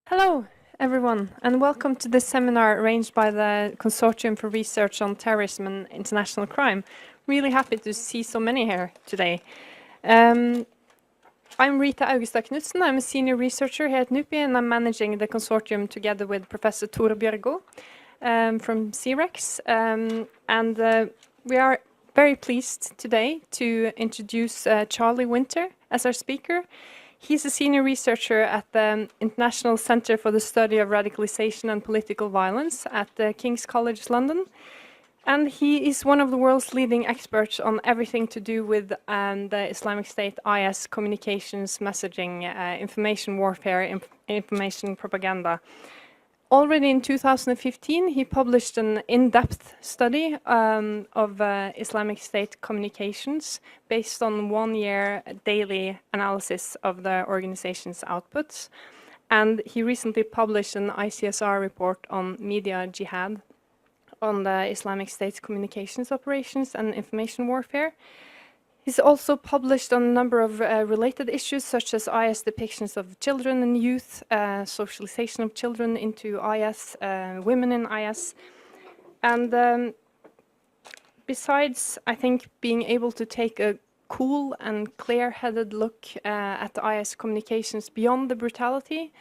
Hello, everyone, and welcome to this seminar arranged by the Consortium for Research on Terrorism and International Crime. Really happy to see so many here today. I'm Rita Augustad Knudsen. I'm a senior researcher here at NUPI, and I'm managing the consortium together with Professor Tore Bjørgo from CREX. We are very pleased today to introduce Charlie Winter as our speaker. He's a senior researcher at the International Centre for the Study of Radicalisation and Political Violence at King's College London. And he is one of the world's leading experts on everything to do with the Islamic State IS communications, messaging, information warfare, information propaganda. Already in 2015, he published an in-depth study of Islamic State communications based on 1 year daily analysis of the organization's outputs. And he recently published an ICSR report on media jihad on the Islamic State's communications operations and information warfare. He's also published on a number of related issues, such as IS depictions of children and youth, socialization of children into IS, women in IS. And besides, I think, being able to take a cool and clear-headed look at the IS communications beyond the brutality,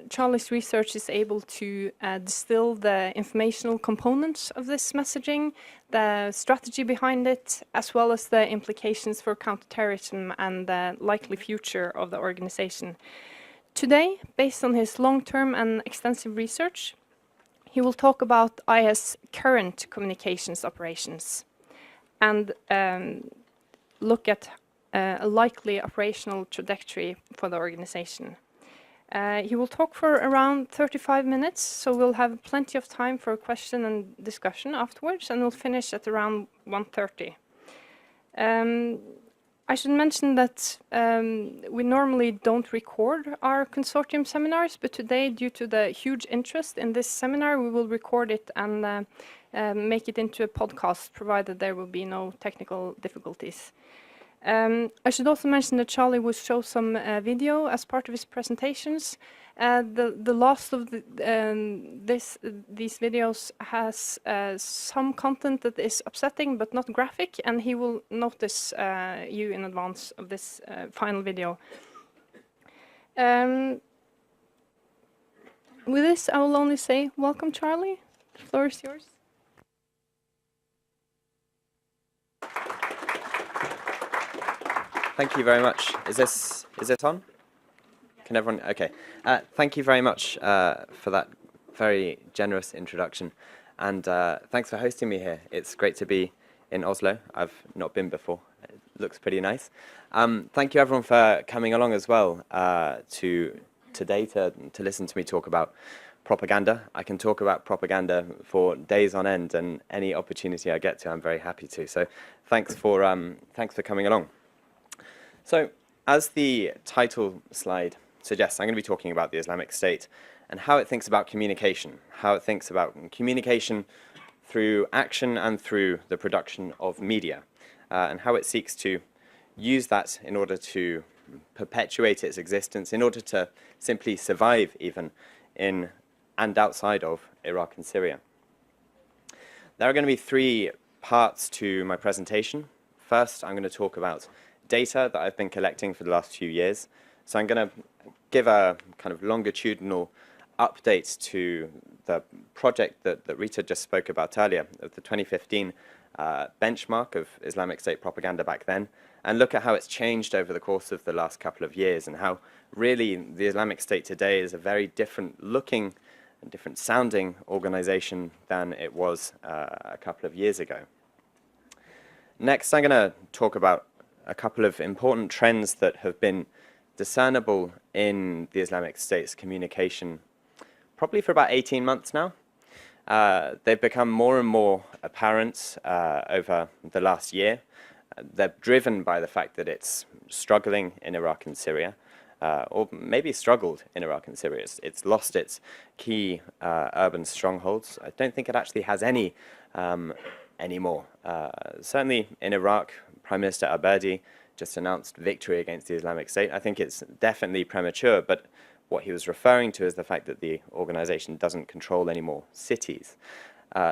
Charlie's research is able to distill the informational components of this messaging, the strategy behind it, as well as the implications for counterterrorism and the likely future of the organization. Today, based on his long-term and extensive research, he will talk about IS' current communications operations and look at a likely operational trajectory for the organization. He will talk for around 35 minutes, so we'll have plenty of time for question and discussion afterwards, and we'll finish at around 1:30. I should mention that we normally don't record our consortium seminars, but today, due to the huge interest in this seminar, we will record it and make it into a podcast, provided there will be no technical difficulties. I should also mention that Charlie will show some video as part of his presentations. The last of these videos has some content that is upsetting but not graphic, and he will notice you in advance of this final video. With this, I will only say welcome, Charlie. The floor is yours. Thank you very much. Is it on? Can everyone? Okay. Thank you very much for that very generous introduction, and thanks for hosting me here. It's great to be in Oslo. I've not been before. It looks pretty nice. Thank you everyone for coming along as well today to listen to me talk about propaganda. I can talk about propaganda for days on end, and any opportunity I get to, I'm very happy to. So thanks for coming along. So, as the title slide suggests, I'm going to be talking about the Islamic State and how it thinks about communication, through action and through the production of media, and how it seeks to use that in order to perpetuate its existence, in order to simply survive even in and outside of Iraq and Syria. There are going to be 3 parts to my presentation. First, I'm going to talk about data that I've been collecting for the last few years. So I'm going to give a kind of longitudinal update to the project that Rita just spoke about earlier, of the 2015 benchmark of Islamic State propaganda back then, and look at how it's changed over the course of the last couple of years, and how really the Islamic State today is a very different looking and different sounding organization than it was a couple of years ago. Next, I'm going to talk about a couple of important trends that have been discernible in the Islamic State's communication probably for about 18 months now. They've become more and more apparent over the last year. They're driven by the fact that it's struggling in Iraq and Syria, or maybe struggled in Iraq and Syria. It's lost its key urban strongholds. I don't think it actually has any anymore. Certainly in Iraq, Prime Minister Abadi just announced victory against the Islamic State. I think it's definitely premature, but what he was referring to is the fact that the organization doesn't control any more cities.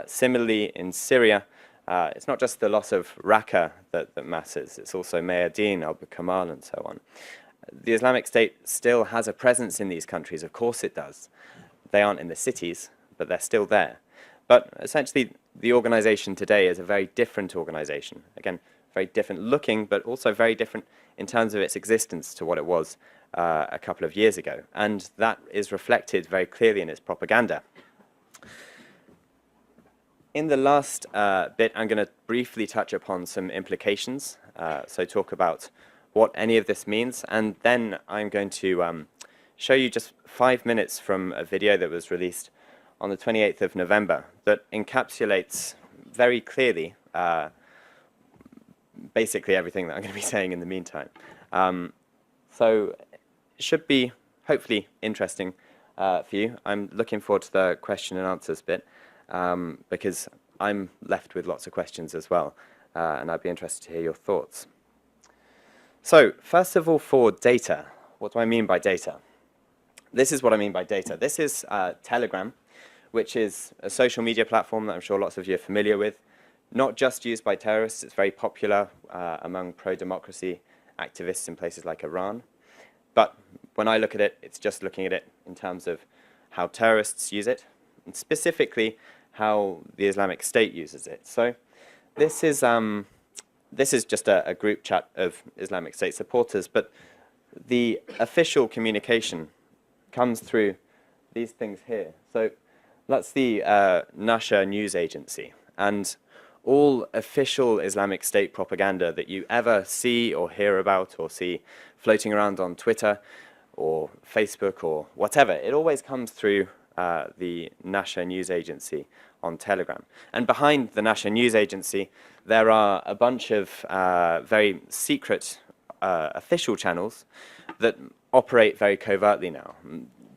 Similarly, in Syria, it's not just the loss of Raqqa that matters, it's also Mayadeen, Abu Kamal, and so on. The Islamic State still has a presence in these countries, of course it does. They aren't in the cities, but they're still there. But essentially, the organization today is a very different organization. Again, very different looking, but also very different in terms of its existence to what it was a couple of years ago. And that is reflected very clearly in its propaganda. In the last bit, I'm going to briefly touch upon some implications, so talk about what any of this means, and then I'm going to show you just 5 minutes from a video that was released on the 28th of November that encapsulates very clearly basically everything that I'm going to be saying in the meantime. So it should be hopefully interesting for you. I'm looking forward to the question and answers bit because I'm left with lots of questions as well, and I'd be interested to hear your thoughts. So first of all, for data, what do I mean by data? This is what I mean by data. This is Telegram, which is a social media platform that I'm sure lots of you are familiar with. Not just used by terrorists, it's very popular among pro-democracy activists in places like Iran. But when I look at it, it's just looking at it in terms of how terrorists use it, and specifically how the Islamic State uses it. So this is just a group chat of Islamic State supporters, but the official communication comes through these things here. So that's the Nasher news agency, and all official Islamic State propaganda that you ever see or hear about or see floating around on Twitter or Facebook or whatever, it always comes through the Nasher news agency on Telegram. And behind the Nasher news agency, there are a bunch of very secret official channels that operate very covertly now.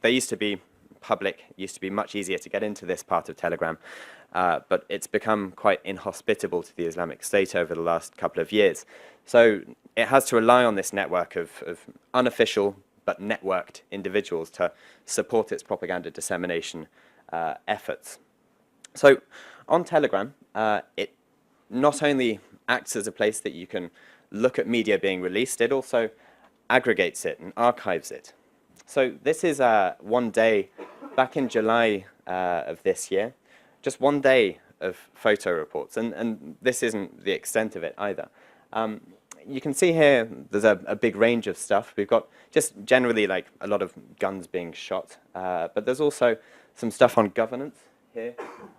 They used to be public, used to be much easier to get into this part of Telegram, but it's become quite inhospitable to the Islamic State over the last couple of years. So it has to rely on this network of unofficial but networked individuals to support its propaganda dissemination efforts. So on Telegram, it not only acts as a place that you can look at media being released, it also aggregates it and archives it. So this is one day back in July of this year, just one day of photo reports, and this isn't the extent of it either. You can see here there's a big range of stuff. We've got just generally like a lot of guns being shot, but there's also some stuff on governance here.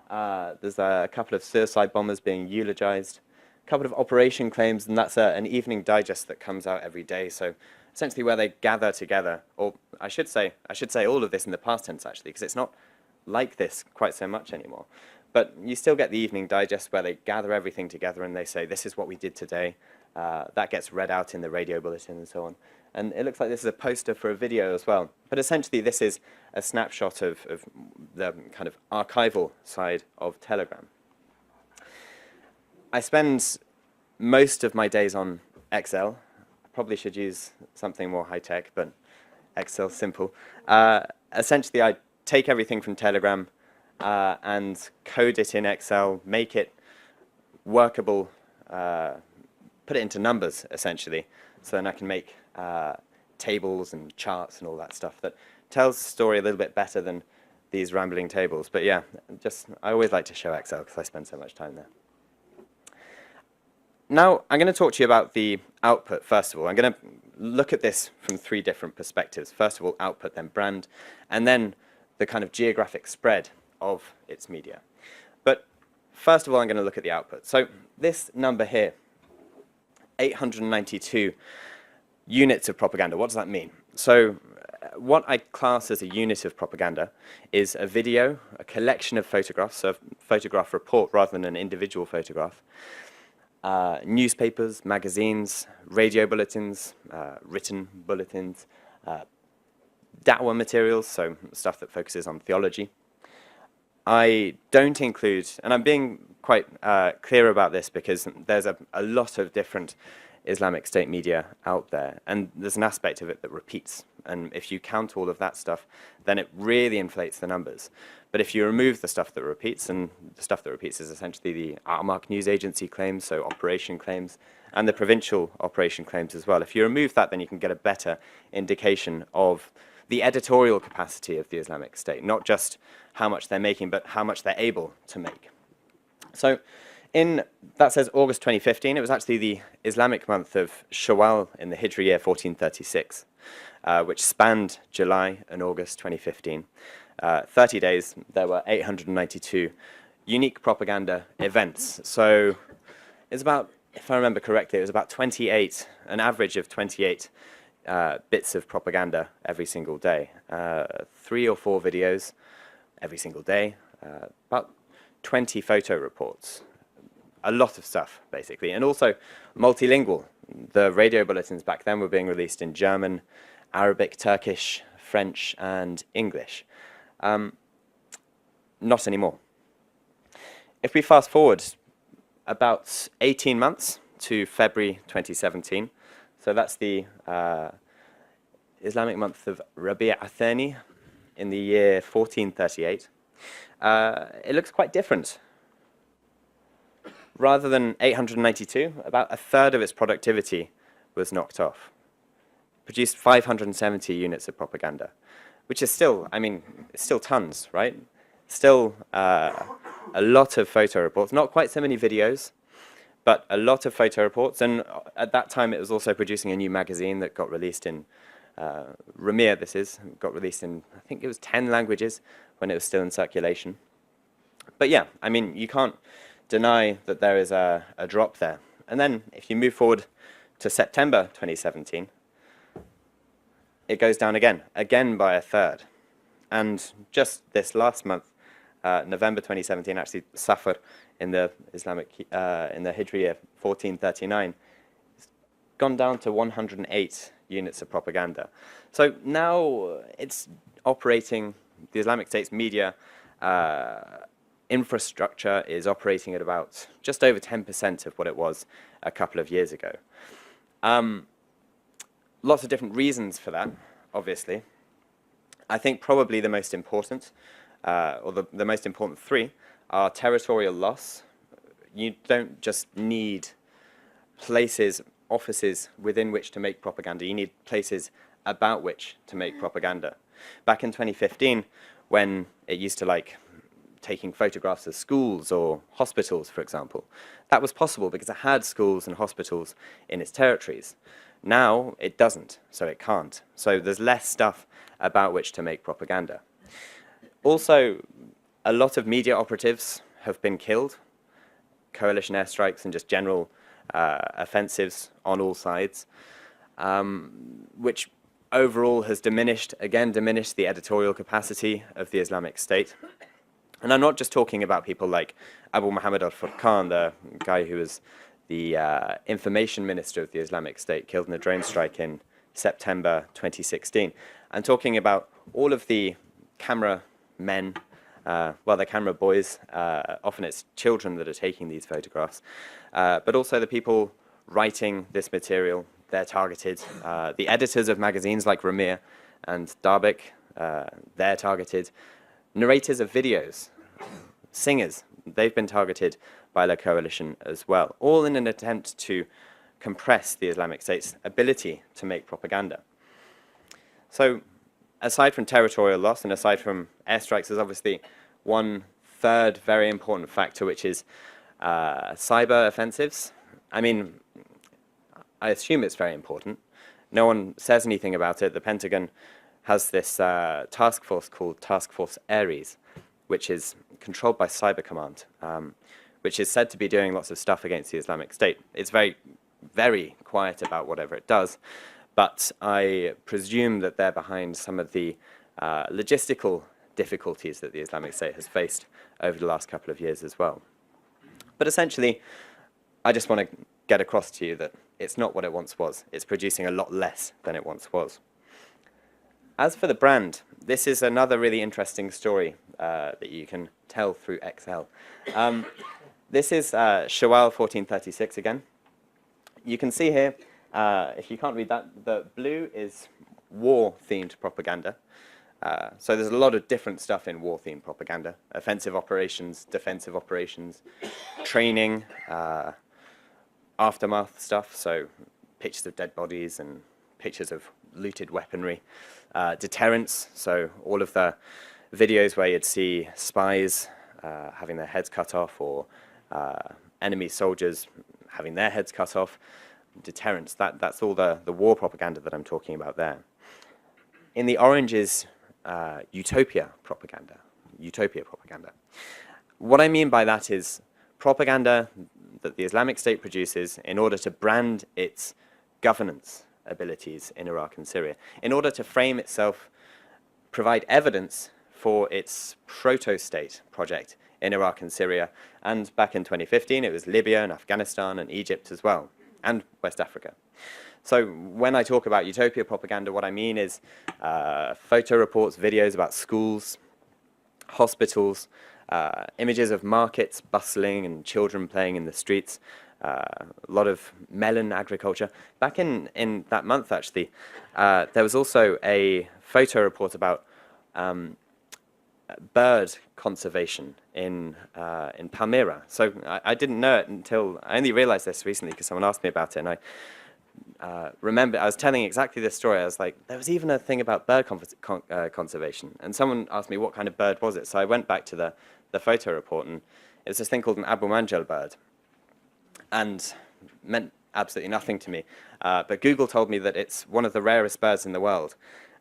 There's a couple of suicide bombers being eulogized, a couple of operation claims, and that's an evening digest that comes out every day. So essentially where they gather together, or I should say all of this in the past tense actually, because it's not like this quite so much anymore. But you still get the evening digest where they gather everything together and they say, this is what we did today. That gets read out in the radio bulletin and so on. And it looks like this is a poster for a video as well. But essentially this is a snapshot of the kind of archival side of Telegram. I spend most of my days on Excel. I probably should use something more high-tech, but Excel's simple. Essentially, I take everything from Telegram and code it in Excel, make it workable, put it into numbers, essentially, so then I can make tables and charts and all that stuff that tells the story a little bit better than these rambling tables. But yeah, I always like to show Excel because I spend so much time there. Now, I'm going to talk to you about the output, first of all. I'm going to look at this from 3 different perspectives. First of all, output, then brand, and then the kind of geographic spread of its media. But first of all, I'm going to look at the output. So this number here, 892 units of propaganda. What does that mean? So what I class as a unit of propaganda is a video, a collection of photographs, so a photograph report rather than an individual photograph, newspapers, magazines, radio bulletins, written bulletins, da'wah materials, so stuff that focuses on theology. I don't include, and I'm being quite clear about this because there's a lot of different Islamic State media out there. And there's an aspect of it that repeats. And if you count all of that stuff, then it really inflates the numbers. But if you remove the stuff that repeats, and the stuff that repeats is essentially the Armagh news agency claims, so operation claims, and the provincial operation claims as well. If you remove that, then you can get a better indication of the editorial capacity of the Islamic State, not just how much they're making, but how much they're able to make. So that says August 2015. It was actually the Islamic month of Shawwal in the Hijri year 1436, which spanned July and August 2015. 30 days, there were 892 unique propaganda events. So it's about, if I remember correctly, it was about 28, an average of 28 bits of propaganda every single day. 3 or 4 videos every single day, about 20 photo reports. A lot of stuff, basically, and also multilingual. The radio bulletins back then were being released in German, Arabic, Turkish, French, and English. Not anymore. If we fast forward about 18 months to February 2017, so that's the Islamic month of Rabi' Athani in the year 1438, it looks quite different. Rather than 892, about a third of its productivity was knocked off. Produced 570 units of propaganda, which is still, I mean, it's still tons, right? Still a lot of photo reports, not quite so many videos, but a lot of photo reports. And at that time, it was also producing a new magazine that got released in, Ramir, got released in, I think it was 10 languages when it was still in circulation. But yeah, I mean, you can't deny that there is a drop there. And then if you move forward to September 2017, it goes down again by a third. And just this last month, November 2017, actually Safar in the in the Hijri year 1439, it's gone down to 108 units of propaganda. So now it's operating, the Islamic State's media infrastructure is operating at about just over 10% of what it was a couple of years ago. Lots of different reasons for that, obviously. I think probably the most important, or the most important 3, are territorial loss. You don't just need places, offices within which to make propaganda. You need places about which to make propaganda. Back in 2015, when it used to like taking photographs of schools or hospitals, for example, that was possible because it had schools and hospitals in its territories. Now it doesn't, so it can't. So there's less stuff about which to make propaganda. Also, a lot of media operatives have been killed, coalition airstrikes and just general offensives on all sides, which overall has diminished the editorial capacity of the Islamic State. And I'm not just talking about people like Abu Muhammad al-Furqan, the guy who was the information minister of the Islamic State, killed in a drone strike in September 2016. I'm talking about all of the camera men, well, the camera boys, often it's children that are taking these photographs, but also the people writing this material, they're targeted. The editors of magazines like Ramir and Darbik, they're targeted. Narrators of videos, singers, they've been targeted by the coalition as well, all in an attempt to compress the Islamic State's ability to make propaganda. So aside from territorial loss and aside from airstrikes, there's obviously one third very important factor, which is cyber offensives. I mean, I assume it's very important. No one says anything about it. The Pentagon has this task force called Task Force Ares, which is controlled by Cyber Command, which is said to be doing lots of stuff against the Islamic State. It's very, very quiet about whatever it does, but I presume that they're behind some of the logistical difficulties that the Islamic State has faced over the last couple of years as well. But essentially, I just want to get across to you that it's not what it once was. It's producing a lot less than it once was. As for the brand, this is another really interesting story that you can tell through Excel. This is Shawwal 1436 again. You can see here, if you can't read that, the blue is war-themed propaganda. So there's a lot of different stuff in war-themed propaganda: offensive operations, defensive operations, training, aftermath stuff, so pictures of dead bodies and pictures of looted weaponry, deterrence, so all of the videos where you'd see spies having their heads cut off, or enemy soldiers having their heads cut off. Deterrence, that's all the war propaganda that I'm talking about there. In the orange is Utopia Propaganda. Utopia Propaganda. What I mean by that is propaganda that the Islamic State produces in order to brand its governance abilities in Iraq and Syria, in order to frame itself, provide evidence for its proto-state project in Iraq and Syria. And back in 2015, it was Libya and Afghanistan and Egypt as well, and West Africa. So when I talk about utopia propaganda, what I mean is photo reports, videos about schools, hospitals, images of markets bustling and children playing in the streets, a lot of melon agriculture. Back in that month, actually, there was also a photo report about bird conservation in Palmyra. So I didn't know it until, I only realized this recently because someone asked me about it, and I remember, I was telling exactly this story. I was like, there was even a thing about bird conservation, and someone asked me what kind of bird was it. So I went back to the photo report, and it was this thing called an Abu Manjal bird, and meant absolutely nothing to me. But Google told me that it's one of the rarest birds in the world,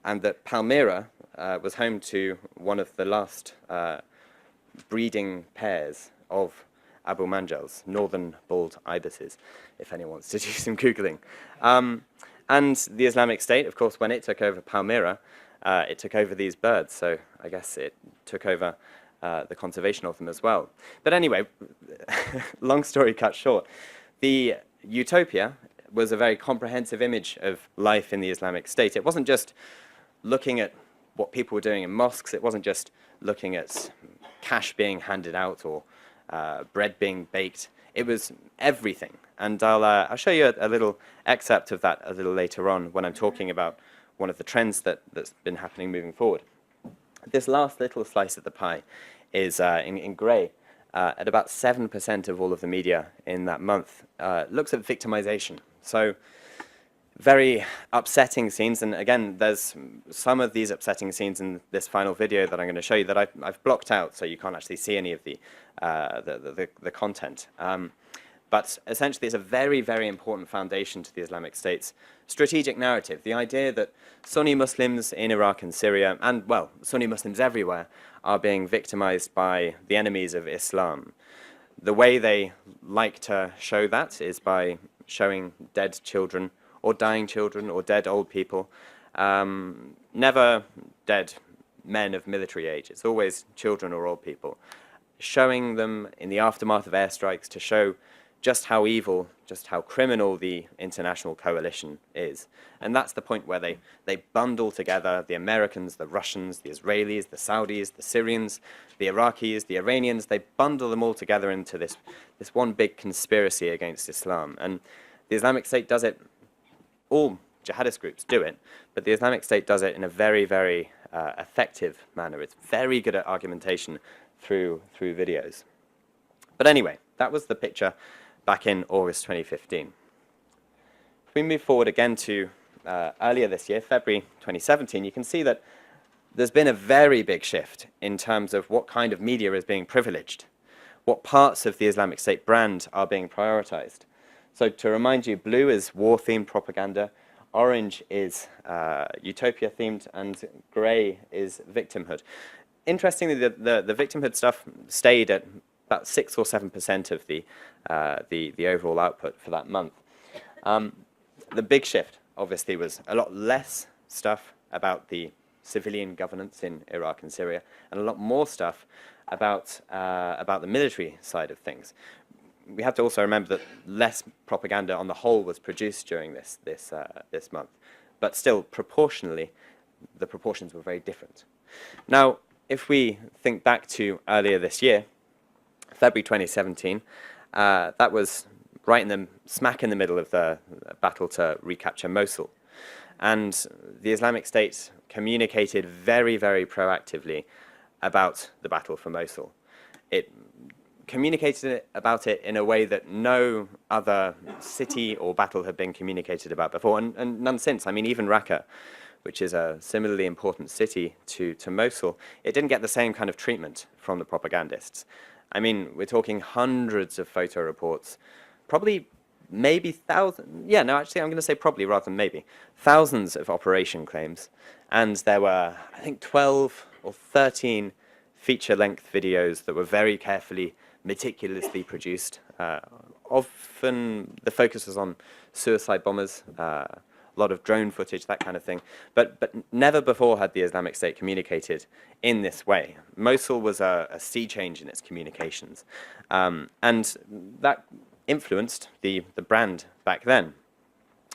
and that Palmyra was home to one of the last breeding pairs of Abu Manjals, northern bald ibises, if anyone wants to do some Googling. And the Islamic State, of course, when it took over Palmyra, it took over these birds, so I guess it took over the conservation of them as well. But anyway, long story cut short, the utopia was a very comprehensive image of life in the Islamic State. It wasn't just looking at what people were doing in mosques, it wasn't just looking at cash being handed out or bread being baked. It was everything. And I'll show you a little excerpt of that a little later on when I'm talking about one of the trends that's been happening moving forward. This last little slice of the pie is in grey. At about 7% of all of the media in that month looks at victimization. So very upsetting scenes, and again, there's some of these upsetting scenes in this final video that I'm going to show you that I've blocked out, so you can't actually see any of the content. But essentially, it's a very, very important foundation to the Islamic State's strategic narrative. The idea that Sunni Muslims in Iraq and Syria, and, well, Sunni Muslims everywhere, are being victimized by the enemies of Islam. The way they like to show that is by showing dead children, or dying children, or dead old people. Never dead men of military age. It's always children or old people. Showing them in the aftermath of airstrikes to show just how evil, just how criminal the international coalition is. And that's the point where they bundle together the Americans, the Russians, the Israelis, the Saudis, the Syrians, the Iraqis, the Iranians. They bundle them all together into this one big conspiracy against Islam. And the Islamic State does it, all jihadist groups do it, but the Islamic State does it in a very, very effective manner. It's very good at argumentation through videos. But anyway, that was the picture back in August 2015. If we move forward again to earlier this year, February 2017, you can see that there's been a very big shift in terms of what kind of media is being privileged, what parts of the Islamic State brand are being prioritized. So to remind you, blue is war-themed propaganda, orange is utopia-themed, and grey is victimhood. Interestingly, the victimhood stuff stayed at about 6 or 7% of the overall output for that month. The big shift, obviously, was a lot less stuff about the civilian governance in Iraq and Syria, and a lot more stuff about the military side of things. We have to also remember that less propaganda on the whole was produced during this month, but still, proportionally, the proportions were very different. Now, if we think back to earlier this year, February 2017, that was right in the smack in the middle of the battle to recapture Mosul. And the Islamic State communicated very, very proactively about the battle for Mosul. It communicated about it in a way that no other city or battle had been communicated about before, and none since. I mean, even Raqqa, which is a similarly important city to Mosul, it didn't get the same kind of treatment from the propagandists. I mean, we're talking hundreds of photo reports, probably maybe thousands, yeah, no, actually I'm going to say probably rather than maybe, thousands of operation claims. And there were, I think, 12 or 13 feature-length videos that were very carefully, meticulously produced. Often the focus was on suicide bombers, a lot of drone footage, that kind of thing. But never before had the Islamic State communicated in this way. Mosul was a sea change in its communications. And that influenced the brand back then.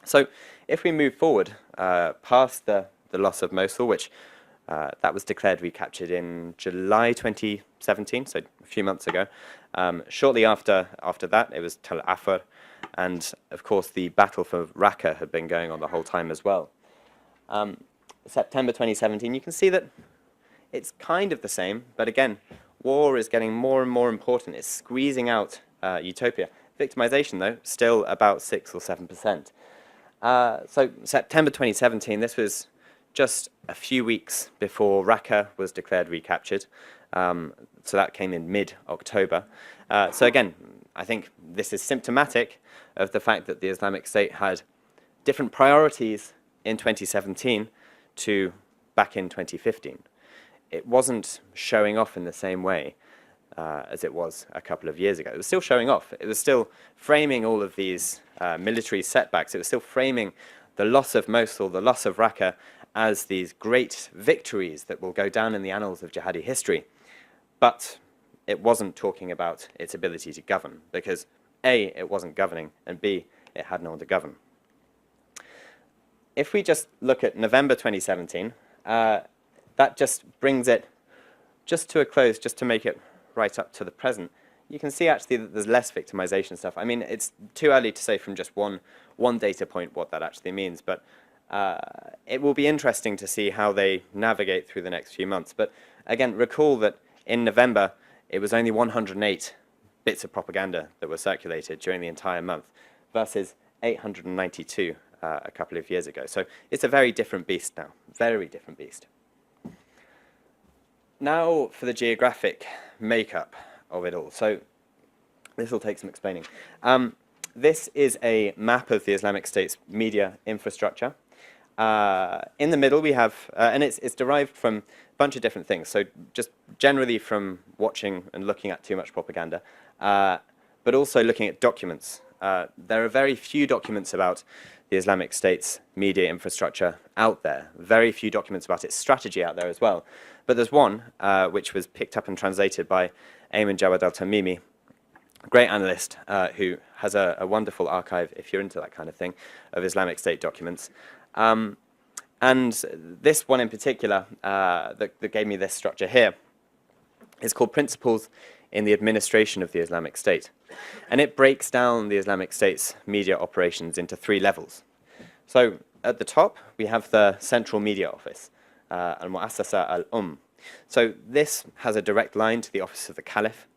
So if we move forward past the loss of Mosul, which that was declared recaptured in July 2017, so a few months ago. Shortly after that, it was Tel Afar, and of course the battle for Raqqa had been going on the whole time as well. September 2017, you can see that it's kind of the same, but again, war is getting more and more important. It's squeezing out Utopia. Victimization, though, still about 6 or 7%. So September 2017, this was just a few weeks before Raqqa was declared recaptured. So that came in mid-October. So again, I think this is symptomatic of the fact that the Islamic State had different priorities in 2017 to back in 2015. It wasn't showing off in the same way as it was a couple of years ago. It was still showing off. It was still framing all of these military setbacks. It was still framing the loss of Mosul, the loss of Raqqa, as these great victories that will go down in the annals of jihadi history. But it wasn't talking about its ability to govern, because A, it wasn't governing, and B, it had no one to govern. If we just look at November 2017, that just brings it just to a close, just to make it right up to the present. You can see actually that there's less victimization stuff. I mean, it's too early to say from just one data point what that actually means, but it will be interesting to see how they navigate through the next few months. But again, recall that in November, it was only 108 bits of propaganda that were circulated during the entire month versus 892 a couple of years ago. So it's a very different beast now, very different beast. Now for the geographic makeup of it all. So this will take some explaining. This is a map of the Islamic State's media infrastructure. In the middle we have, and it's derived from a bunch of different things, so just generally from watching and looking at too much propaganda, but also looking at documents. There are very few documents about the Islamic State's media infrastructure out there, very few documents about its strategy out there as well. But there's one which was picked up and translated by Ayman Jawad al-Tamimi, a great analyst who has a wonderful archive, if you're into that kind of thing, of Islamic State documents. And this one in particular that gave me this structure here is called Principles in the Administration of the Islamic State. And it breaks down the Islamic State's media operations into 3 levels. So at the top, we have the Central Media Office, Al-Mu'assasa al-Umm. So this has a direct line to the Office of the Caliph.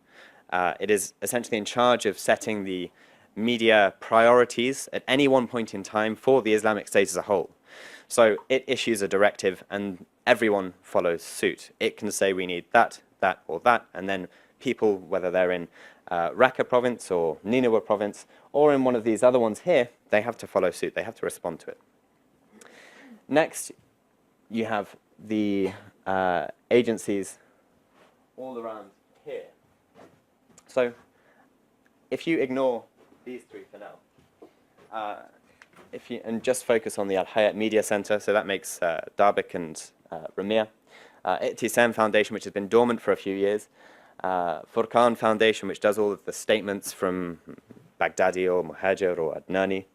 It is essentially in charge of setting the media priorities at any one point in time for the Islamic State as a whole. So it issues a directive and everyone follows suit. It can say we need that, that, or that, and then people, whether they're in Raqqa province or Nineveh province, or in one of these other ones here, they have to follow suit. They have to respond to it. Next, you have the agencies all around here. So if you ignore these 3 for now, and just focus on the Al-Hayat Media Center, so that makes Darbik and Ramir, Ittisam Foundation, which has been dormant for a few years, Furqan Foundation, which does all of the statements from Baghdadi or Muhajir or Adnani,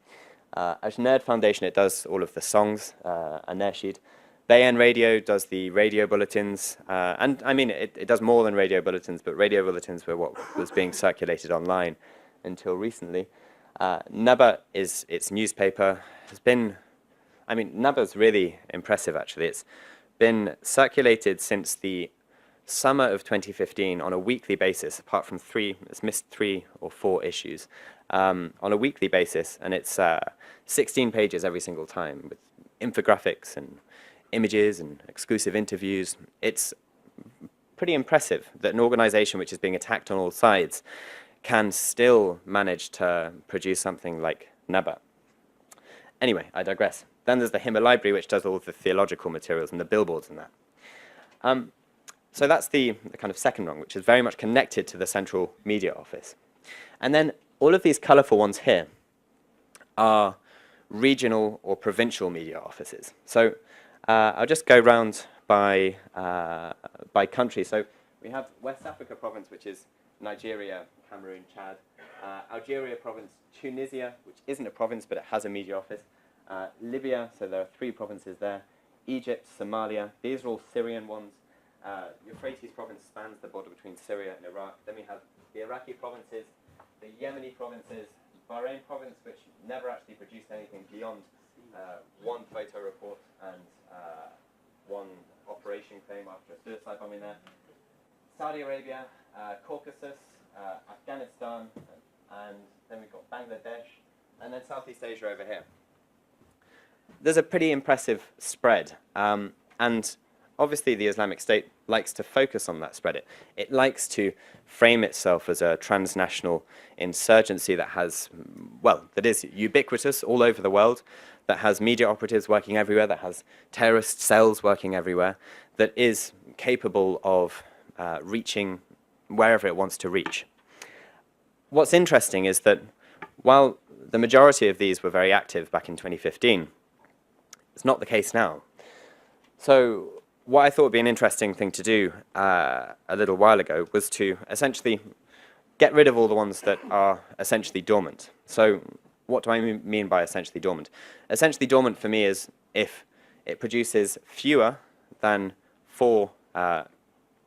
Ajnad Foundation, it does all of the songs, Anashid. Bayan Radio does the radio bulletins, and I mean, it does more than radio bulletins, but radio bulletins were what was being circulated online until recently. NUPI is its newspaper, has been, I mean, NUPI's really impressive actually. It's been circulated since the summer of 2015 on a weekly basis, apart from it's missed 3 or 4 issues, on a weekly basis, and it's 16 pages every single time with infographics and images and exclusive interviews. It's pretty impressive that an organization which is being attacked on all sides can still manage to produce something like NUPI. Anyway, I digress. Then there's the HIMA Library, which does all of the theological materials and the billboards and that. So that's the kind of second rung, which is very much connected to the central media office. And then all of these colorful ones here are regional or provincial media offices. So I'll just go round by country. So we have West Africa province, which is Nigeria, Cameroon, Chad. Algeria province, Tunisia, which isn't a province, but it has a media office. Libya, so there are 3 provinces there. Egypt, Somalia, these are all Syrian ones. Euphrates province spans the border between Syria and Iraq. Then we have the Iraqi provinces, the Yemeni provinces, Bahrain province, which never actually produced anything beyond 1 photo report and 1 operation claim after a suicide bombing there. Saudi Arabia, Caucasus, Afghanistan, and then we've got Bangladesh, and then Southeast Asia over here. There's a pretty impressive spread, and obviously the Islamic State likes to focus on that spread. It likes to frame itself as a transnational insurgency that has, well, that is ubiquitous all over the world, that has media operatives working everywhere, that has terrorist cells working everywhere, that is capable of reaching wherever it wants to reach. What's interesting is that while the majority of these were very active back in 2015, it's not the case now. So what I thought would be an interesting thing to do a little while ago was to essentially get rid of all the ones that are essentially dormant. So what do I mean by essentially dormant? Essentially dormant for me is if it produces fewer than 4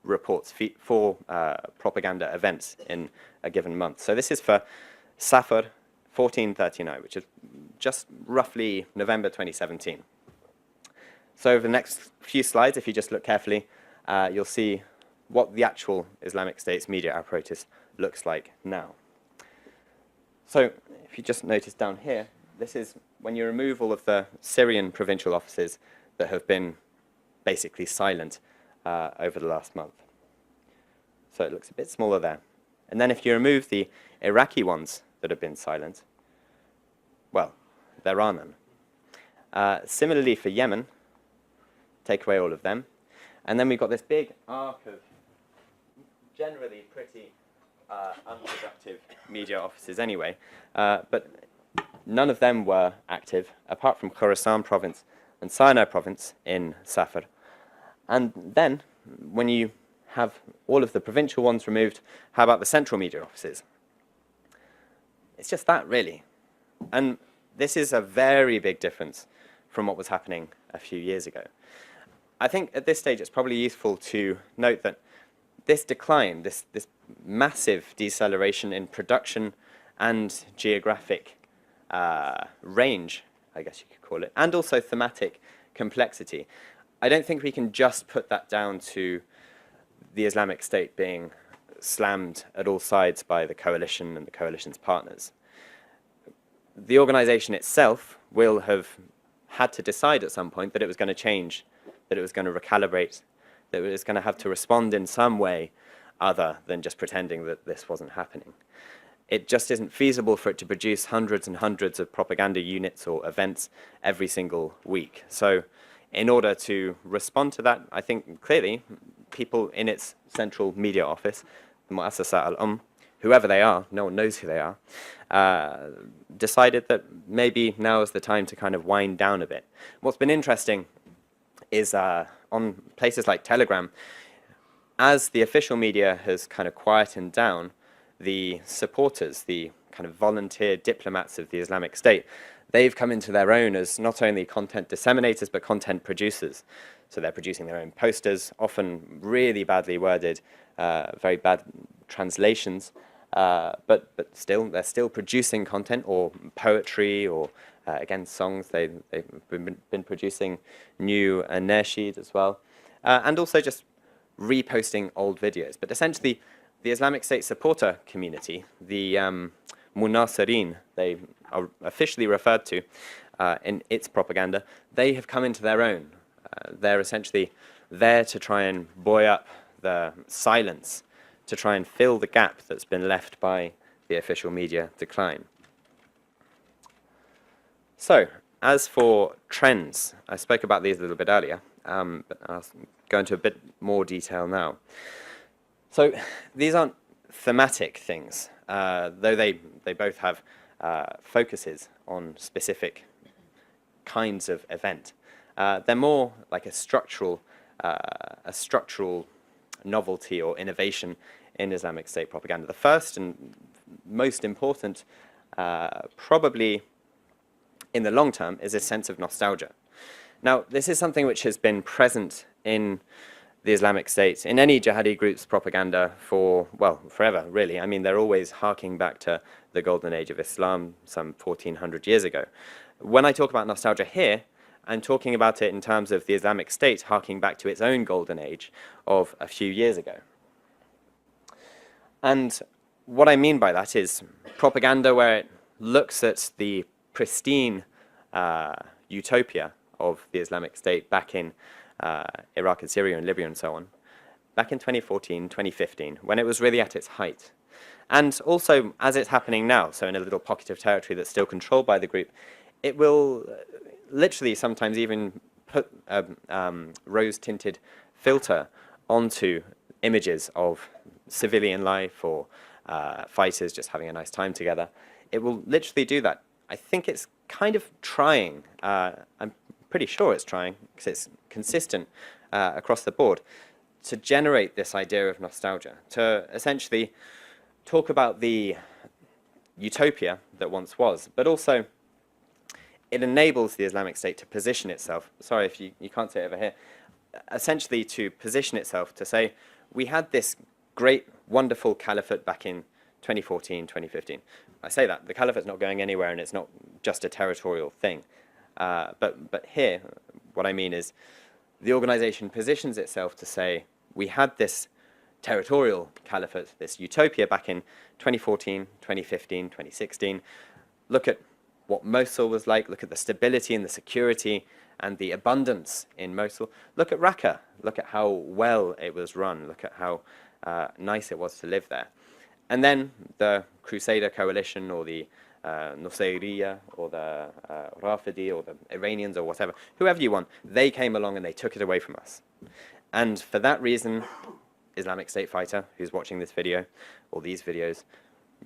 reports, 4 propaganda events in a given month. So this is for Safar 1439, which is just roughly November 2017. So over the next few slides, if you just look carefully, you'll see what the actual Islamic State's media apparatus looks like now. So if you just notice down here, this is when you remove all of the Syrian provincial offices that have been basically silent over the last month. So it looks a bit smaller there. And then if you remove the Iraqi ones that have been silent, well, there are none. Similarly for Yemen, take away all of them. And then we've got this big arc of generally pretty unproductive media offices anyway, but none of them were active, apart from Khorasan province and Sinai province in Safar. And then, when you have all of the provincial ones removed, how about the central media offices? It's just that, really. And this is a very big difference from what was happening a few years ago. I think at this stage it's probably useful to note that this decline, this massive deceleration in production and geographic range, I guess you could call it, and also thematic complexity, I don't think we can just put that down to the Islamic State being slammed at all sides by the coalition and the coalition's partners. The organization itself will have had to decide at some point that it was going to change, that it was going to recalibrate, that it was going to have to respond in some way other than just pretending that this wasn't happening. It just isn't feasible for it to produce hundreds and hundreds of propaganda units or events every single week. So in order to respond to that, I think clearly people in its central media office, the Mu'assasa al-Umm, whoever they are, no one knows who they are, decided that maybe now is the time to kind of wind down a bit. What's been interesting is on places like Telegram, as the official media has kind of quietened down, the supporters, the kind of volunteer diplomats of the Islamic State, they've come into their own as not only content disseminators, but content producers. So they're producing their own posters, often really badly worded, very bad translations, but still, they're still producing content or poetry or, again, songs. They've been producing new nasheed as well. And also just reposting old videos. But essentially, the Islamic State supporter community, the Munasirin, they are officially referred to in its propaganda, they have come into their own. They're essentially there to try and buoy up the silence, to try and fill the gap that's been left by the official media decline. So, as for trends, I spoke about these a little bit earlier, but I'll go into a bit more detail now. So, these aren't thematic things, though they both have focuses on specific kinds of event. They're more like a structural novelty or innovation in Islamic State propaganda. The first and most important, probably in the long term, is a sense of nostalgia. Now, this is something which has been present in the Islamic State, in any jihadi group's propaganda for, well, forever, really. I mean, they're always harking back to the golden age of Islam some 1400 years ago. When I talk about nostalgia here, I'm talking about it in terms of the Islamic State harking back to its own golden age of a few years ago. And what I mean by that is propaganda where it looks at the pristine utopia of the Islamic State back in Iraq and Syria and Libya and so on, back in 2014, 2015, when it was really at its height. And also, as it's happening now, so in a little pocket of territory that's still controlled by the group, it will literally sometimes even put a rose-tinted filter onto images of civilian life or fighters just having a nice time together. It will literally do that. I think it's kind of trying, I'm pretty sure it's trying, because it's consistent across the board, to generate this idea of nostalgia, to essentially talk about the utopia that once was, but also it enables the Islamic State to position itself, sorry if you can't see it over here, essentially to position itself to say, we had this great, wonderful caliphate back in 2014, 2015. I say that, the caliphate's not going anywhere and it's not just a territorial thing. But here, what I mean is, the organization positions itself to say, we had this territorial caliphate, this utopia back in 2014, 2015, 2016. Look at what Mosul was like, look at the stability and the security and the abundance in Mosul. Look at Raqqa, look at how well it was run, look at how nice it was to live there. And then the Crusader coalition or the Nusayriya or the Rafidi or the Iranians or whatever, whoever you want, they came along and they took it away from us. And for that reason, Islamic State fighter who's watching this video or these videos,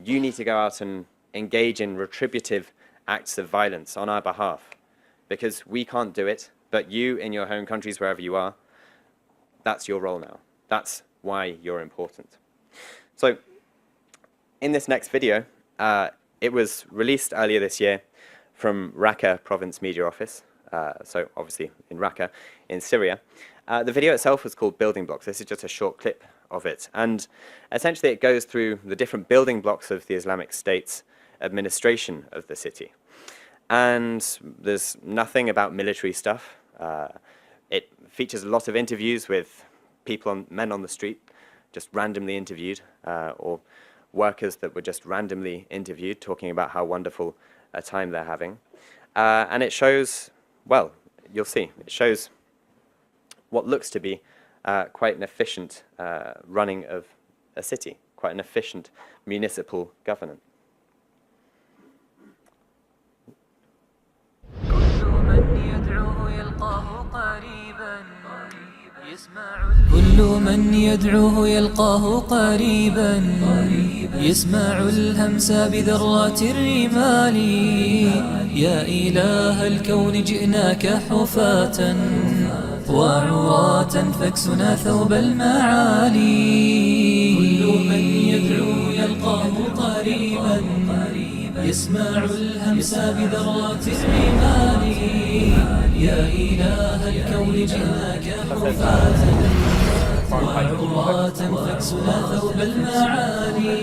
you need to go out and engage in retributive acts of violence on our behalf, because we can't do it, but you in your home countries, wherever you are, that's your role now. That's why you're important. So in this next video, it was released earlier this year from Raqqa Province Media Office, so obviously in Raqqa, in Syria. The video itself was called Building Blocks. This is just a short clip of it. And essentially it goes through the different building blocks of the Islamic State's administration of the city. And there's nothing about military stuff. It features a lot of interviews with people, men on the street, just randomly interviewed, or workers that were just randomly interviewed, talking about how wonderful a time they're having. And it shows, well, you'll see, it shows what looks to be quite an efficient running of a city, quite an efficient municipal governance. كل من يدعوه يلقاه قريبا يسمع الهمس بذرات الرمال يا إله الكون جئناك حفاة وعراة فاكسنا ثوب المعالي كل من يدعوه يلقاه قريبا يسمع الهمس بذرات الرمال يا إله الكون جئناك حفاة وعراة فاكسنا ثوب المعالي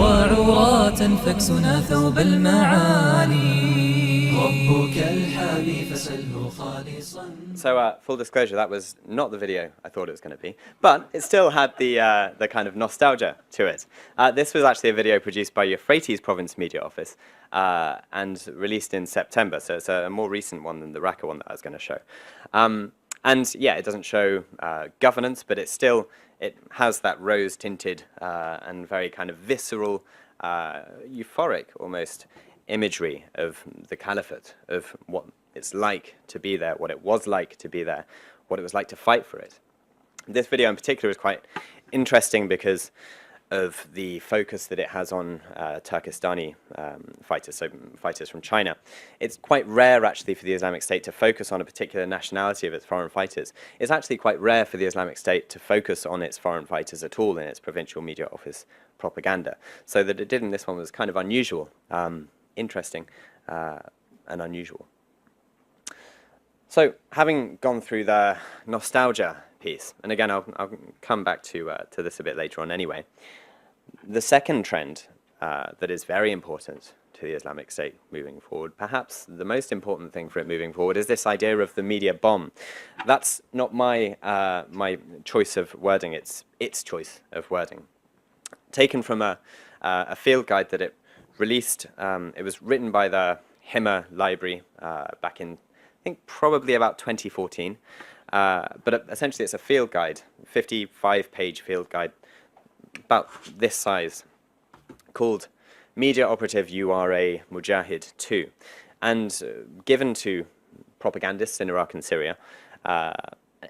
وعراة فاكسنا ثوب المعالي ربك الحامي فسله خالصا. So full disclosure, that was not the video I thought it was going to be, but it still had the kind of nostalgia to it. This was actually a video produced by Euphrates Province Media Office and released in September, so it's a more recent one than the Raqqa one that I was going to show. And yeah, it doesn't show governance, but it has that rose-tinted and very kind of visceral, euphoric almost imagery of the caliphate, of what it's like to be there, what it was like to be there, what it was like to fight for it. This video in particular is quite interesting because of the focus that it has on Turkestani fighters, so fighters from China. It's quite rare actually for the Islamic State to focus on a particular nationality of its foreign fighters. It's actually quite rare for the Islamic State to focus on its foreign fighters at all in its provincial media office propaganda. So that it did in this one was kind of unusual, interesting and unusual. So having gone through the nostalgia piece, and again I'll come back to this a bit later on anyway, the second trend that is very important to the Islamic State moving forward, perhaps the most important thing for it moving forward, is this idea of the media bomb. That's not my my choice of wording, it's its choice of wording. Taken from a field guide that it released, it was written by the Himmer Library back in, I think, probably about 2014. But essentially it's a field guide, 55-page field guide, about this size, called Media Operative URA Mujahid 2, and given to propagandists in Iraq and Syria.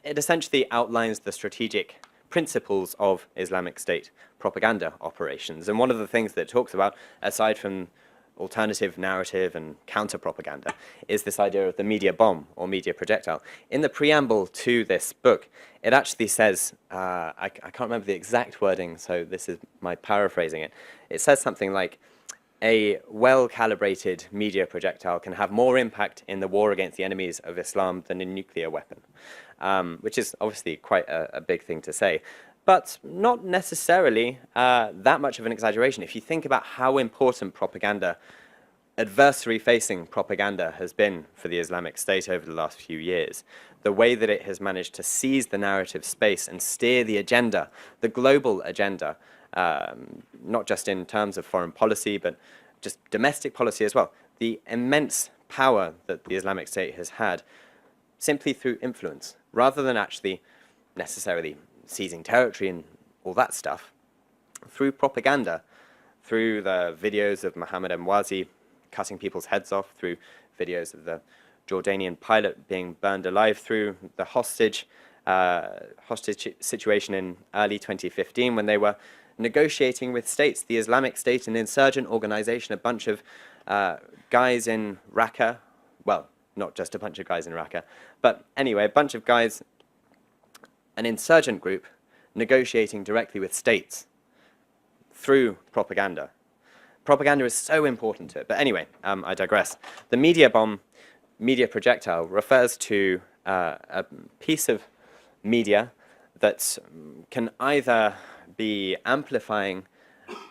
It essentially outlines the strategic principles of Islamic State propaganda operations. And one of the things that it talks about, aside from alternative narrative and counter-propaganda, is this idea of the media bomb or media projectile. In the preamble to this book, it actually says, I can't remember the exact wording, so this is my paraphrasing it. It says something like, a well-calibrated media projectile can have more impact in the war against the enemies of Islam than a nuclear weapon, which is obviously quite a big thing to say, but not necessarily that much of an exaggeration. If you think about how important propaganda, adversary-facing propaganda, has been for the Islamic State over the last few years, the way that it has managed to seize the narrative space and steer the agenda, the global agenda, not just in terms of foreign policy, but just domestic policy as well. The immense power that the Islamic State has had simply through influence, rather than actually necessarily seizing territory and all that stuff, through propaganda, through the videos of Mohammed Emwazi cutting people's heads off, through videos of the Jordanian pilot being burned alive, through the hostage situation in early 2015 when they were negotiating with states, the Islamic State, an insurgent organization, a bunch of guys in Raqqa, well, not just a bunch of guys in Raqqa, but anyway, a bunch of guys, an insurgent group, negotiating directly with states through propaganda. Propaganda is so important to it. But anyway, I digress. The media bomb, media projectile, refers to a piece of media that can either be amplifying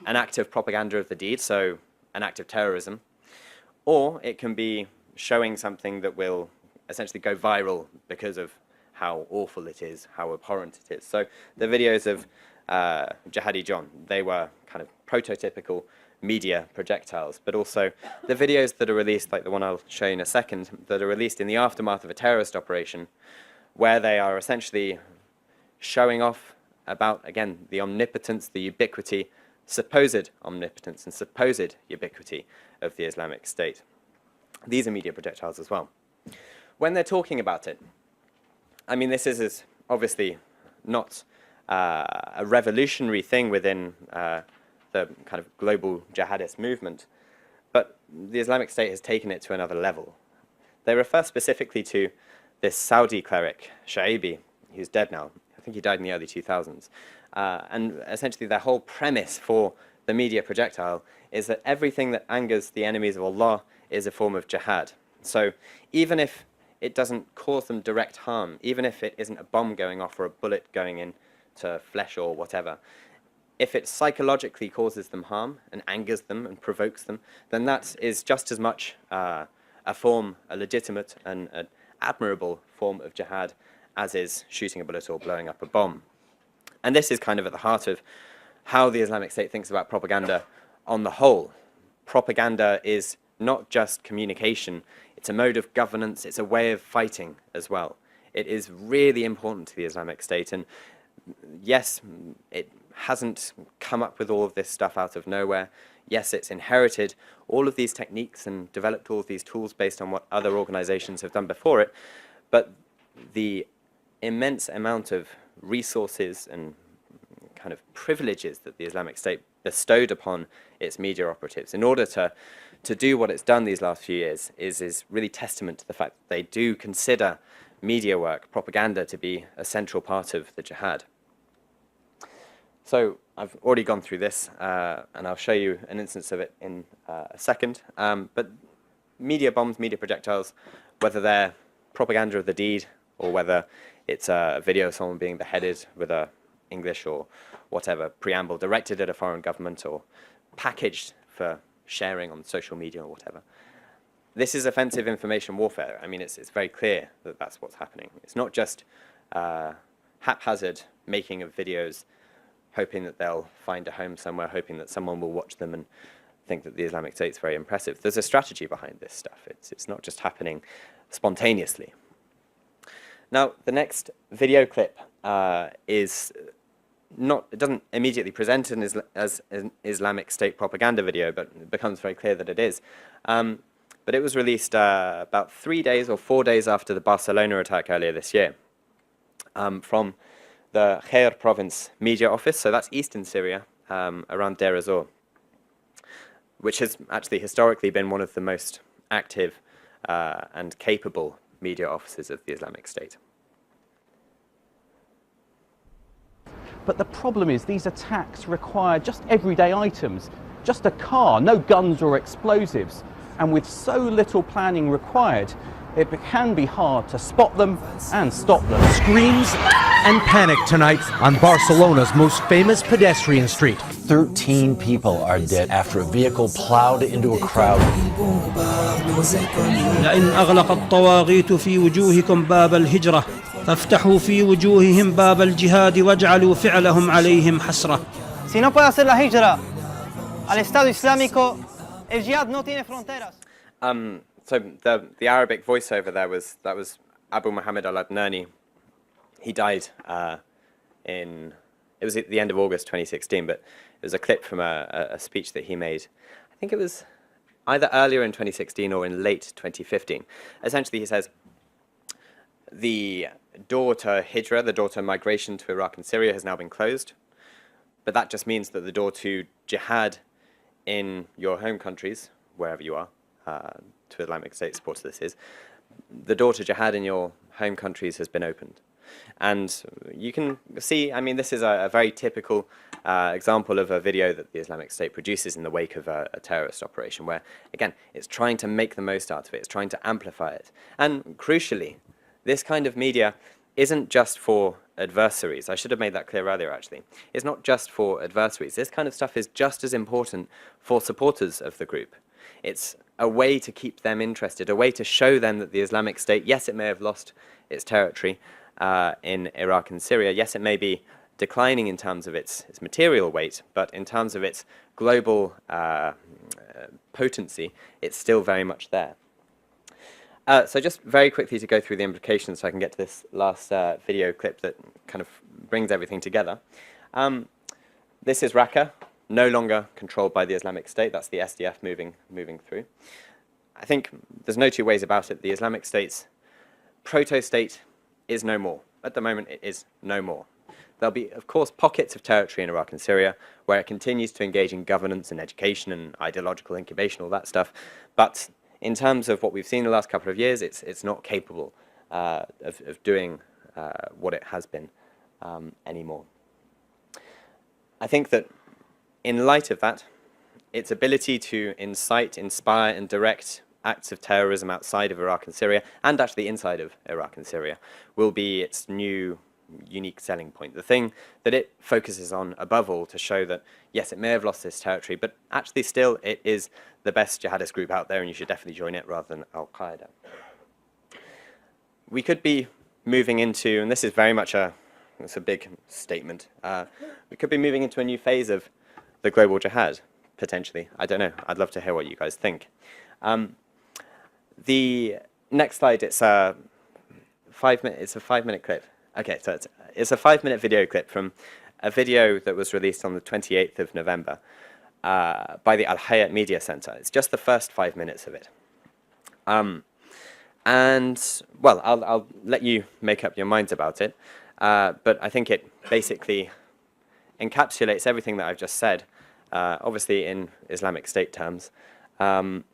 an act of propaganda of the deed, so an act of terrorism, or it can be showing something that will essentially go viral because of how awful it is, how abhorrent it is. So the videos of Jihadi John, they were kind of prototypical media projectiles, but also the videos that are released, like the one I'll show you in a second, that are released in the aftermath of a terrorist operation, where they are essentially showing off about, again, the omnipotence, the ubiquity, supposed omnipotence and supposed ubiquity of the Islamic State. These are media projectiles as well. When they're talking about it, I mean, this is obviously not a revolutionary thing within the kind of global jihadist movement, but the Islamic State has taken it to another level. They refer specifically to this Saudi cleric, Shaibi, who's dead now. I think he died in the early 2000s. And essentially their whole premise for the media projectile is that everything that angers the enemies of Allah is a form of jihad. So even if it doesn't cause them direct harm, even if it isn't a bomb going off or a bullet going into flesh or whatever, if it psychologically causes them harm and angers them and provokes them, then that is just as much a legitimate and an admirable form of jihad as is shooting a bullet or blowing up a bomb. And this is kind of at the heart of how the Islamic State thinks about propaganda on the whole. Propaganda is not just communication, it's a mode of governance, it's a way of fighting as well. It is really important to the Islamic State, and yes, it hasn't come up with all of this stuff out of nowhere. Yes, it's inherited all of these techniques and developed all of these tools based on what other organizations have done before it, but the immense amount of resources and kind of privileges that the Islamic State bestowed upon its media operatives in order to do what it's done these last few years is really testament to the fact that they do consider media work, propaganda, to be a central part of the jihad. So I've already gone through this, and I'll show you an instance of it in a second. But media bombs, media projectiles, whether they're propaganda of the deed or whether it's a video of someone being beheaded with a English or whatever preamble directed at a foreign government or packaged for sharing on social media or whatever. This is offensive information warfare. I mean, it's very clear that that's what's happening. It's not just haphazard making of videos, hoping that they'll find a home somewhere, hoping that someone will watch them and think that the Islamic State's very impressive. There's a strategy behind this stuff. It's not just happening spontaneously. Now, the next video clip is not, it doesn't immediately present as an Islamic State propaganda video, but it becomes very clear that it is. But it was released about 3 days or 4 days after the Barcelona attack earlier this year from the Khair province media office, so that's eastern Syria, around Deir ez-Zor, which has actually historically been one of the most active and capable media offices of the Islamic State. But the problem is these attacks require just everyday items, just a car, no guns or explosives. And with so little planning required, it can be hard to spot them and stop them. Screams and panic tonight on Barcelona's most famous pedestrian street. 13 people are dead after a vehicle plowed into a crowd. لئن أغلق الطواغيت في وجوهكم باب الهجرة فافتحوا في وجوههم باب الجهاد واجعلوا فعلهم عليهم حسرة. Si no puede hacer la hijra al Estado Islámico, el jihad no tiene fronteras. So the Arabic voiceover there was Abu Muhammad al-Adnani. He died it was at the end of August 2016, but it was a clip from a speech that he made. I think it was either earlier in 2016 or in late 2015. Essentially, he says, the door to hijra, the door to migration to Iraq and Syria has now been closed, but that just means that the door to jihad in your home countries, wherever you are, to Islamic State supporters this is, the door to jihad in your home countries has been opened. And you can see, I mean, this is a very typical example of a video that the Islamic State produces in the wake of a terrorist operation, where, again, it's trying to make the most out of it, it's trying to amplify it. And crucially, this kind of media isn't just for adversaries. I should have made that clear earlier, actually. It's not just for adversaries. This kind of stuff is just as important for supporters of the group. It's a way to keep them interested, a way to show them that the Islamic State, yes, it may have lost its territory in Iraq and Syria. Yes, it may be declining in terms of its material weight, but in terms of its global potency, it's still very much there. So just very quickly to go through the implications so I can get to this last video clip that kind of brings everything together. This is Raqqa, no longer controlled by the Islamic State. That's the SDF moving through. I think there's no two ways about it. The Islamic State's proto-state is no more. At the moment, it is no more. There'll be, of course, pockets of territory in Iraq and Syria where it continues to engage in governance and education and ideological incubation, all that stuff. But in terms of what we've seen in the last couple of years, it's not capable of doing what it has been anymore. I think that in light of that, its ability to incite, inspire, and direct acts of terrorism outside of Iraq and Syria, and actually inside of Iraq and Syria, will be its new unique selling point, the thing that it focuses on above all to show that, yes, it may have lost this territory, but actually still it is the best jihadist group out there and you should definitely join it rather than Al-Qaeda. We could be moving into, and this is very much it's a big statement, we could be moving into a new phase of the global jihad, potentially. I don't know. I'd love to hear what you guys think. The next slide, it's a 5-minute clip. Okay, so it's a 5-minute video clip from a video that was released on the 28th of November by the Al Hayat Media Center. It's just the first 5 minutes of it. And, well, I'll let you make up your minds about it, but I think it basically encapsulates everything that I've just said, obviously in Islamic State terms, and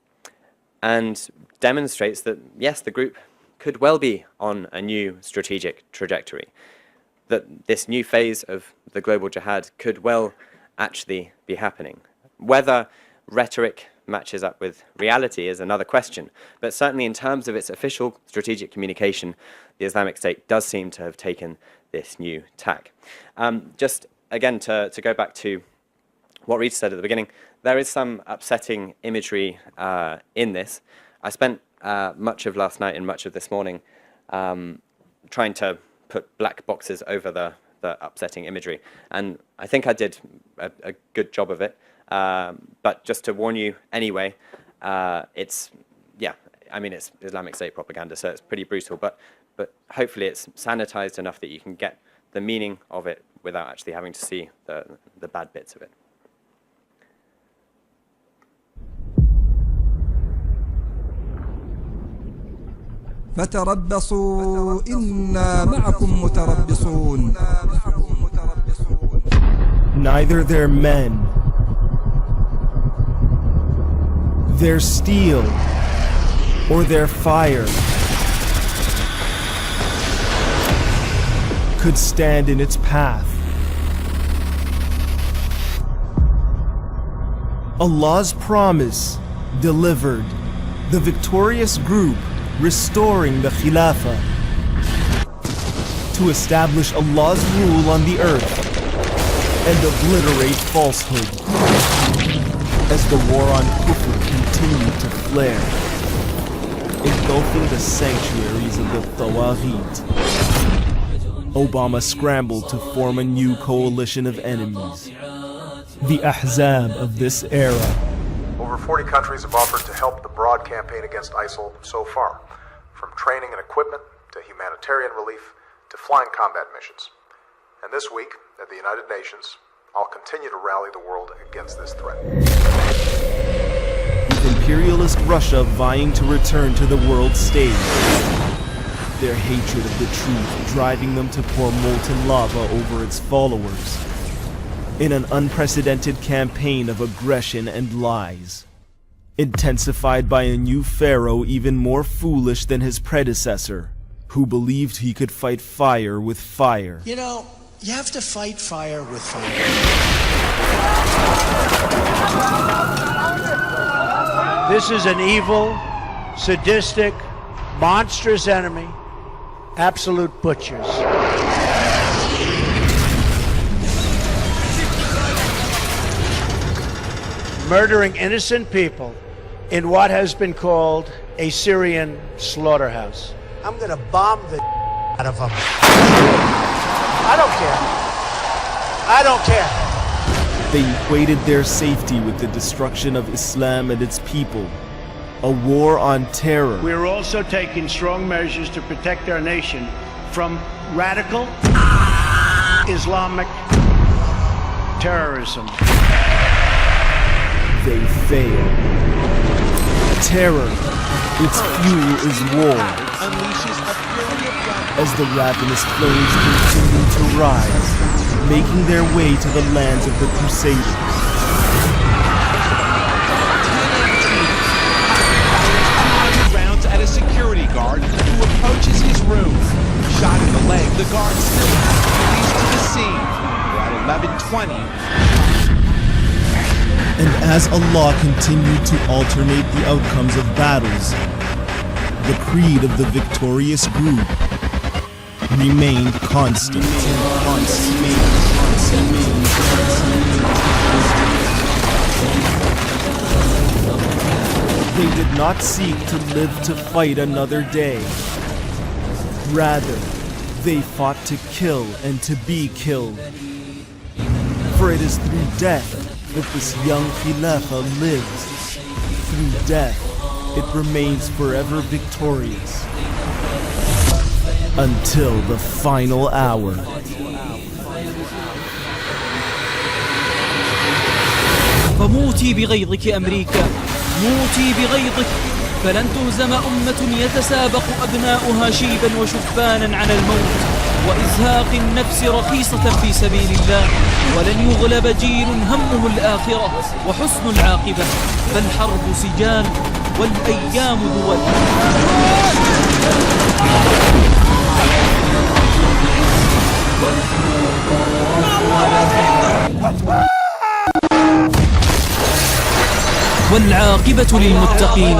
demonstrates that, yes, the group could well be on a new strategic trajectory, that this new phase of the global jihad could well actually be happening. Whether rhetoric matches up with reality is another question, but certainly in terms of its official strategic communication, the Islamic State does seem to have taken this new tack. Just again, to go back to what Reed said at the beginning, there is some upsetting imagery in this. I spent much of last night and much of this morning trying to put black boxes over the upsetting imagery, and I think I did a good job of it. But just to warn you anyway, it's Islamic State propaganda, so it's pretty brutal, but hopefully it's sanitized enough that you can get the meaning of it without actually having to see the bad bits of it. فتربصوا إنا معكم متربصون. Neither their men, their steel, or their fire could stand in its path. Allah's promise delivered, the victorious group restoring the Khilafah to establish Allah's rule on the earth and obliterate falsehood as the war on kufr continued to flare, engulfing the sanctuaries of the Tawaghit. Obama scrambled to form a new coalition of enemies, the Ahzab of this era. Over 40 countries have offered to help the broad campaign against ISIL so far, from training and equipment to humanitarian relief to flying combat missions. And this week, at the United Nations, I'll continue to rally the world against this threat. With imperialist Russia vying to return to the world stage, their hatred of the truth driving them to pour molten lava over its followers, in an unprecedented campaign of aggression and lies, intensified by a new pharaoh even more foolish than his predecessor, who believed he could fight fire with fire. You know, you have to fight fire with fire. This is an evil, sadistic, monstrous enemy, absolute butchers. Murdering innocent people in what has been called a Syrian slaughterhouse. I'm gonna bomb the out of them. I don't care. I don't care. They equated their safety with the destruction of Islam and its people, a war on terror. We're also taking strong measures to protect our nation from radical Islamic terrorism. They fail. Terror, its fuel is war. As the ravenous flames continue to rise, making their way to the lands of the Crusaders. Rounds at a security guard who approaches his room. Shot in the leg, the guard still released to the scene. We're at 11:20. And as Allah continued to alternate the outcomes of battles, the creed of the victorious group remained constant. They did not seek to live to fight another day. Rather, they fought to kill and to be killed. For it is through death that this young Khilafah lives. Through death, it remains forever victorious. Until the final hour. فموتي بغيظك أمريكا، موتي بغيظك، فلن تهزم أمة يتسابق أبناؤها شيبا وشبانا على الموت وإزهاق النفس رخيصة في سبيل الله. ولن يغلب جيل همه الآخرة وحسن العاقبة، فالحرب سجال والأيام دول. والعاقبة للمتقين.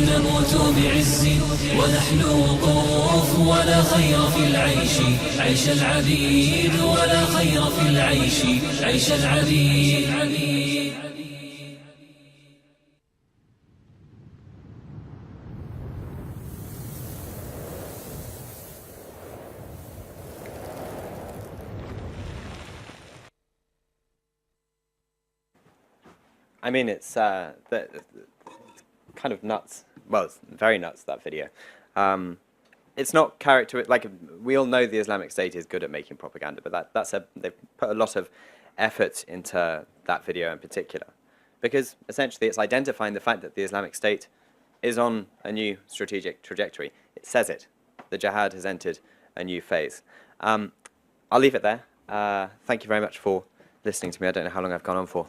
نموت بعز ونحن وقوف ولا خير في العيش عيش العبيد ولا خير في العيش عيش العبيد. I mean, it's kind of nuts. Well, it's very nuts, that video. It's not like, we all know the Islamic State is good at making propaganda, but they've put a lot of effort into that video in particular, because essentially it's identifying the fact that the Islamic State is on a new strategic trajectory. It says it. The jihad has entered a new phase. I'll leave it there. Thank you very much for listening to me. I don't know how long I've gone on for,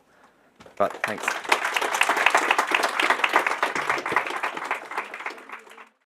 but thanks.